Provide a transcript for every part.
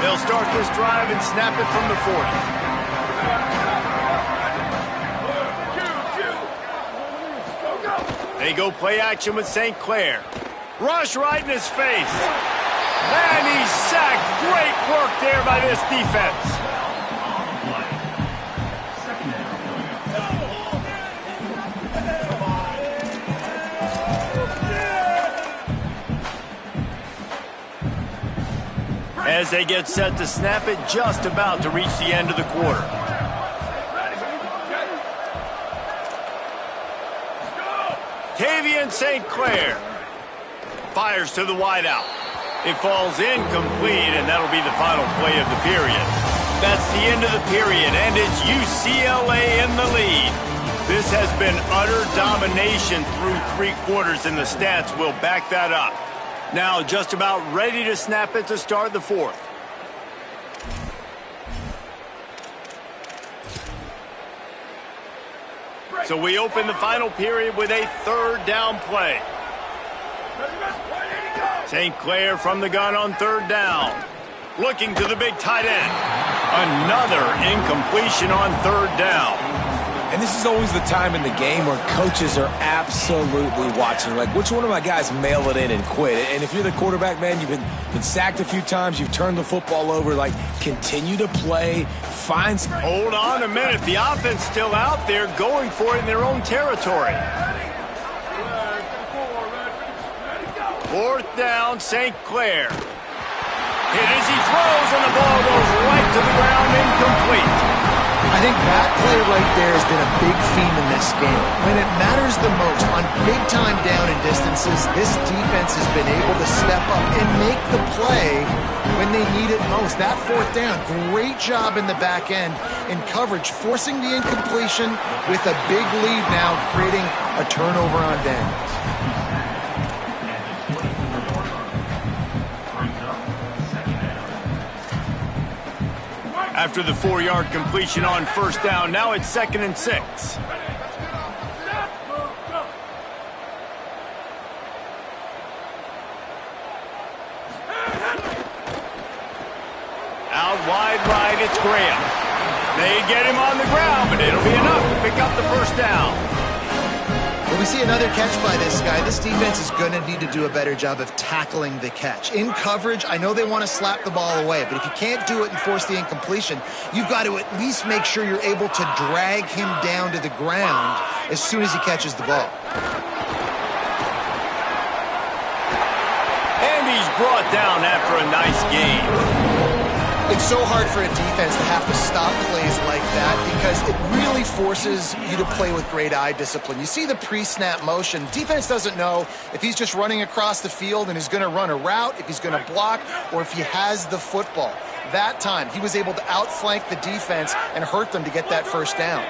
They'll start this drive and snap it from the 40. They go play action with St. Clair. Rush right in his face. And he's sacked. Great work there by this defense. As they get set to snap it, just about to reach the end of the quarter. Tavian St. Clair fires to the wideout. It falls incomplete, and that'll be the final play of the period. That's the end of the period, and it's UCLA in the lead. This has been utter domination through 3 quarters, and the stats will back that up. Now just about ready to snap it to start the 4th. So we open the final period with a 3rd down play. St. Clair from the gun on 3rd down. Looking to the big tight end. Another incompletion on 3rd down. And this is always the time in the game where coaches are absolutely watching. Like, which one of my guys mail it in and quit? And if you're the quarterback, man, you've been sacked a few times. You've turned the football over. Like, continue to play. Find... Hold on a minute. The offense still out there going for it in their own territory. 4th down, St. Clair. Hit as he throws, and the ball goes right to the ground, incomplete. I think that play right there has been a big theme in this game. When it matters the most, on big-time down and distances, this defense has been able to step up and make the play when they need it most. That 4th down, great job in the back end in coverage, forcing the incompletion with a big lead now, creating a turnover on downs. After the 4-yard completion on 1st down, now it's 2nd and 6. Out wide right, it's Graham. They get him on the ground, but it'll be enough to pick up the 1st down. When we see another catch by this guy, this defense is going to need to do a better job of tackling the catch. In coverage, I know they want to slap the ball away, but if you can't do it and force the incompletion, you've got to at least make sure you're able to drag him down to the ground as soon as he catches the ball. And he's brought down after a nice game. It's so hard for a defense to have to stop plays like that because it really forces you to play with great eye discipline. You see the pre-snap motion. Defense doesn't know if he's just running across the field and is going to run a route, if he's going to block, or if he has the football. That time, he was able to outflank the defense and hurt them to get that 1st down.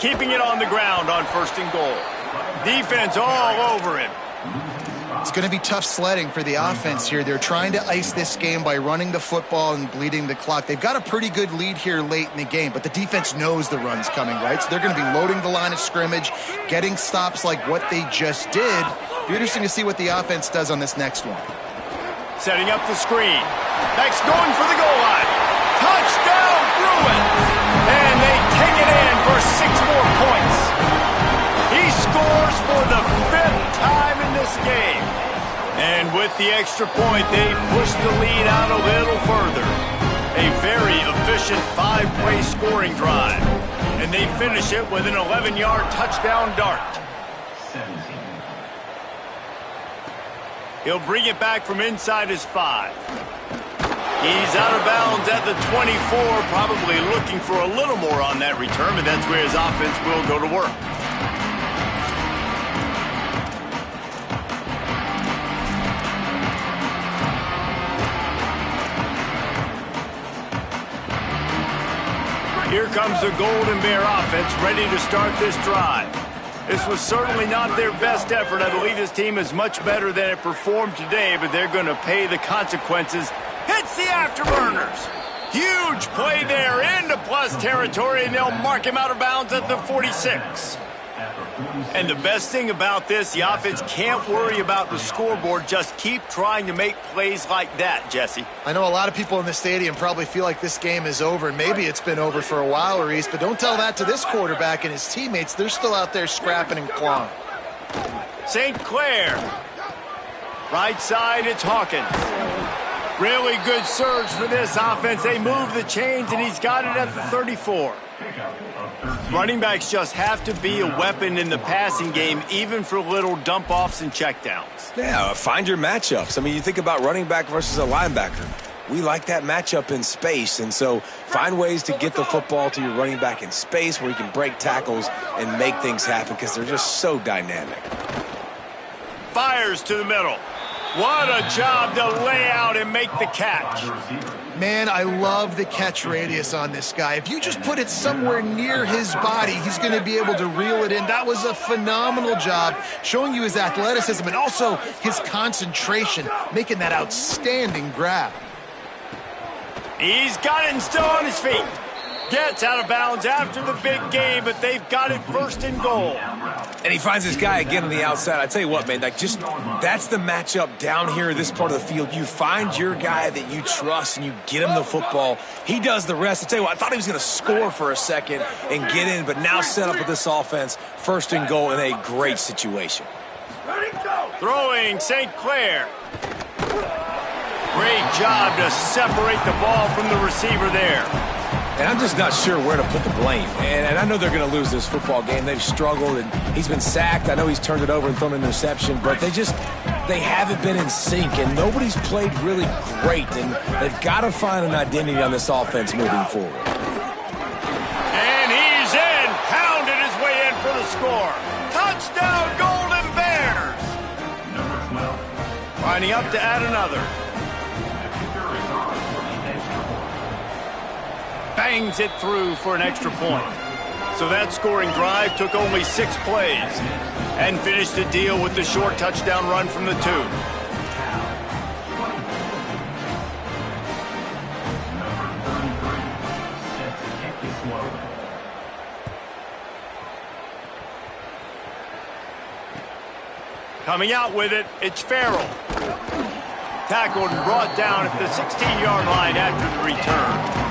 Keeping it on the ground on 1st and goal. Defense all over him. It's going to be tough sledding for the offense here. They're trying to ice this game by running the football and bleeding the clock. They've got a pretty good lead here late in the game, but the defense knows the run's coming, right? So they're going to be loading the line of scrimmage, getting stops like what they just did. It'll be interesting to see what the offense does on this next one. Setting up the screen. Next going for the goal line. Touchdown, Bruins! And they take it in for 6 more points. He scores for the 5th time in this game. And with the extra point, they push the lead out a little further. A very efficient 5-play scoring drive. And they finish it with an 11-yard touchdown dart. He'll bring it back from inside his 5. He's out of bounds at the 24, probably looking for a little more on that return, but that's where his offense will go to work. Here comes the Golden Bear offense ready to start this drive. This was certainly not their best effort. I believe this team is much better than it performed today, but they're going to pay the consequences. Hits the afterburners. Huge play there into plus territory, and they'll mark him out of bounds at the 46. And the best thing about this, the offense can't worry about the scoreboard. Just keep trying to make plays like that, Jesse. I know a lot of people in the stadium probably feel like this game is over, and maybe it's been over for a while, Reese, but don't tell that to this quarterback and his teammates. They're still out there scrapping and clawing. St. Clair. Right side, it's Hawkins. Really good surge for this offense. They move the chains, and he's got it at the 34. Running backs just have to be a weapon in the passing game, even for little dump-offs and checkdowns. Yeah, find your matchups. I mean, you think about running back versus a linebacker. We like that matchup in space, and so find ways to get the football to your running back in space where you can break tackles and make things happen because they're just so dynamic. Fires to the middle. What a job to lay out and make the catch. Man, I love the catch radius on this guy. If you just put it somewhere near his body, he's going to be able to reel it in. That was a phenomenal job, showing you his athleticism and also his concentration, making that outstanding grab. He's got it and still on his feet. Gets out of bounds after the big game, but they've got it first and goal. And he finds this guy again on the outside. I tell you what, man, like just that's the matchup down here in this part of the field. You find your guy that you trust and you get him the football. He does the rest. I tell you what, I thought he was going to score for a second and get in, but now set up with this offense, first and goal in a great situation. Throwing St. Clair. Great job to separate the ball from the receiver there. And I'm just not sure where to put the blame. And I know they're going to lose this football game. They've struggled, and he's been sacked. I know he's turned it over and thrown an interception, but they haven't been in sync, and nobody's played really great. And they've got to find an identity on this offense moving forward. And he's in. Pounded his way in for the score. Touchdown, Golden Bears. Lining up to add another. Bangs it through for an extra point. So that scoring drive took only 6 plays and finished the deal with the short touchdown run from the 2. Coming out with it, it's Farrell. Tackled and brought down at the 16-yard line after the return.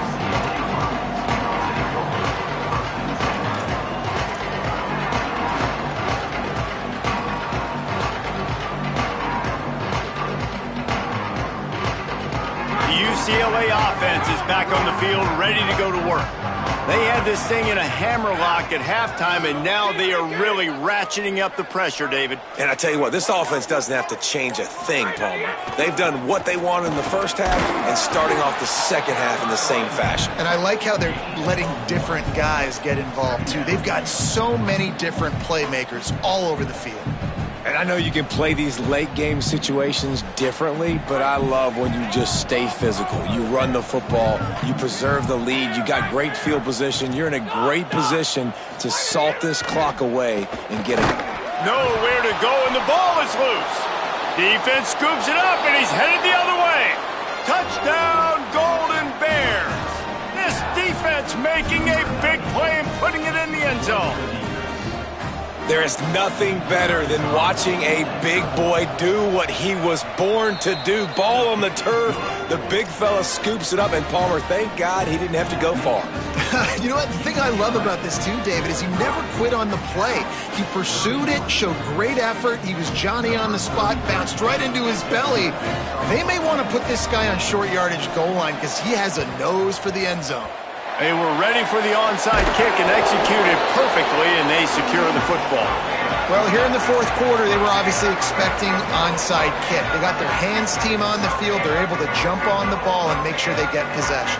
UCLA offense is back on the field, ready to go to work. They had this thing in a hammerlock at halftime, and now they are really ratcheting up the pressure, David. And I tell you what, this offense doesn't have to change a thing, Palmer. They've done what they wanted in the first half and starting off the second half in the same fashion. And I like how they're letting different guys get involved, too. They've got so many different playmakers all over the field. And I know you can play these late-game situations differently, but I love when you just stay physical. You run the football, you preserve the lead, you got great field position. You're in a great position to salt this clock away and get it. Nowhere to go, and the ball is loose. Defense scoops it up, and he's headed the other way. Touchdown, Golden Bears. This defense making a big play and putting it in the end zone. There is nothing better than watching a big boy do what he was born to do. Ball on the turf, the big fella scoops it up, and Palmer, thank God he didn't have to go far. You know what? The thing I love about this too, David, is he never quit on the play. He pursued it, showed great effort. He was Johnny on the spot, bounced right into his belly. They may want to put this guy on short yardage goal line because he has a nose for the end zone. They were ready for the onside kick and executed perfectly, and they secure the football. Well, here in the fourth quarter, they were obviously expecting onside kick. They got their hands team on the field. They're able to jump on the ball and make sure they get possession.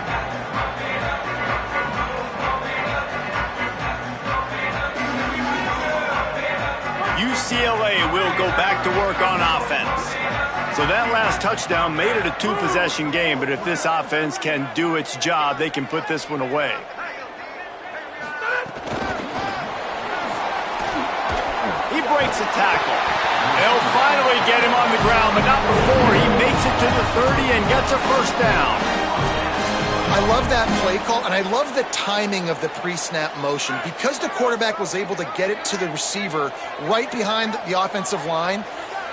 UCLA will go back to work on offense. So that last touchdown made it a 2-possession game, but if this offense can do its job, they can put this one away. He breaks a tackle. They'll finally get him on the ground, but not before he makes it to the 30 and gets a first down. I love that play call, and I love the timing of the pre-snap motion. Because the quarterback was able to get it to the receiver right behind the offensive line,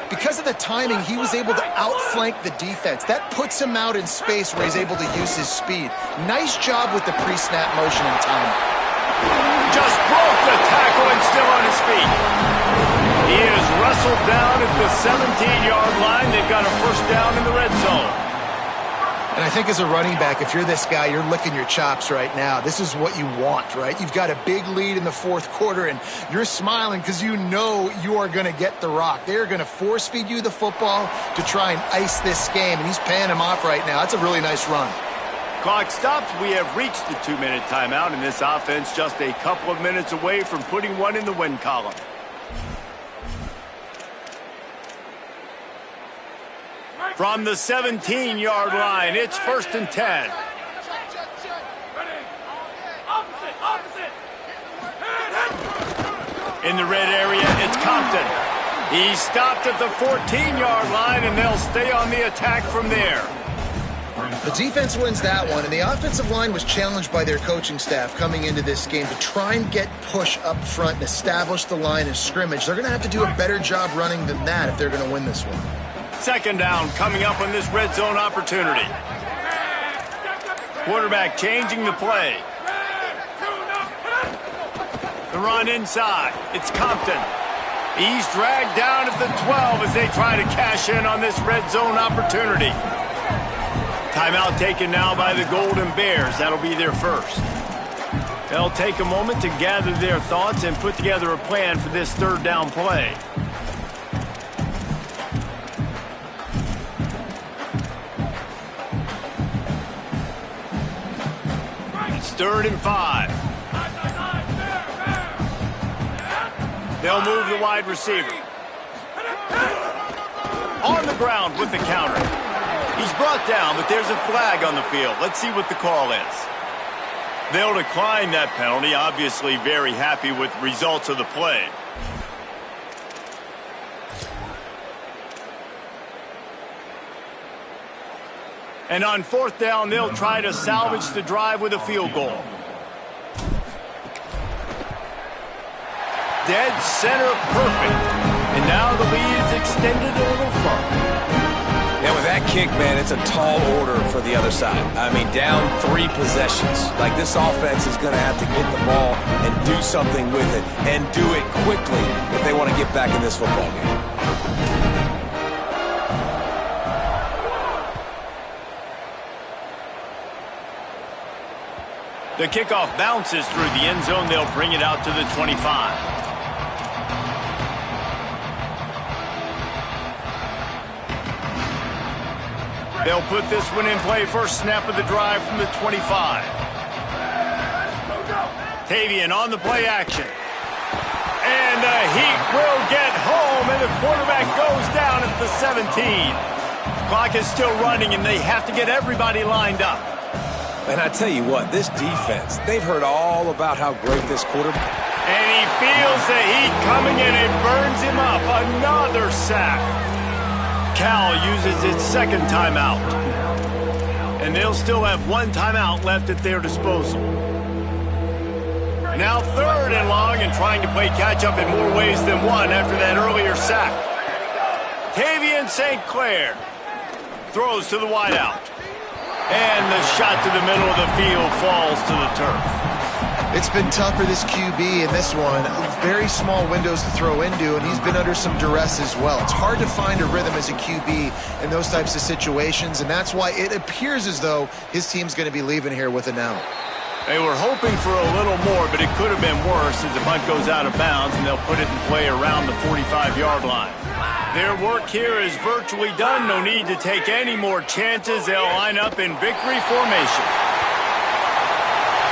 because of the timing, he was able to outflank the defense. That puts him out in space where he's able to use his speed. Nice job with the pre-snap motion and timing. Just broke the tackle and still on his feet. He is wrestled down at the 17-yard line. They've got a first down in the red zone. And I think as a running back, if you're this guy, you're licking your chops right now. This is what you want, right? You've got a big lead in the fourth quarter, and you're smiling because you know you are going to get the rock. They're going to force feed you the football to try and ice this game, and he's paying him off right now. That's a really nice run. Clock stops. We have reached the 2-minute timeout, and this offense just a couple of minutes away from putting one in the win column. From the 17-yard line, it's 1st and 10. In the red area, it's Compton. He stopped at the 14-yard line, and they'll stay on the attack from there. The defense wins that one, and the offensive line was challenged by their coaching staff coming into this game to try and get push up front and establish the line of scrimmage. They're going to have to do a better job running than that if they're going to win this one. 2nd down coming up on this red zone opportunity. Quarterback changing the play. The run inside. It's Compton. He's dragged down at the 12 as they try to cash in on this red zone opportunity. Timeout taken now by the Golden Bears. That'll be their first. They'll take a moment to gather their thoughts and put together a plan for this 3rd down play. It's 3rd and 5. They'll move the wide receiver. On the ground with the counter. He's brought down, but there's a flag on the field. Let's see what the call is. They'll decline that penalty, obviously very happy with the results of the play. And on 4th down, they'll try to salvage the drive with a field goal. Dead center perfect. And now the lead is extended a little further. And with that kick, man, it's a tall order for the other side. I mean, down 3 possessions. Like, this offense is going to have to get the ball and do something with it, and do it quickly if they want to get back in this football game. The kickoff bounces through the end zone. They'll bring it out to the 25. They'll put this one in play. First snap of the drive from the 25. Tavian on the play action. And the Heat will get home, and the quarterback goes down at the 17. Clock is still running, and they have to get everybody lined up. And I tell you what, this defense, they've heard all about how great this quarterback. And he feels the heat coming in and burns him up. Another sack. Cal uses its 2nd timeout. And they'll still have 1 timeout left at their disposal. Now 3rd and long, and trying to play catch-up in more ways than one after that earlier sack. Tavian St. Clair throws to the wideout. And the shot to the middle of the field falls to the turf. It's been tough for this QB in this one. Very small windows to throw into, and he's been under some duress as well. It's hard to find a rhythm as a QB in those types of situations, and that's why it appears as though his team's going to be leaving here with an out. They were hoping for a little more, but it could have been worse as the punt goes out of bounds, and they'll put it in play around the 45-yard line. Their work here is virtually done. No need to take any more chances. They'll line up in victory formation.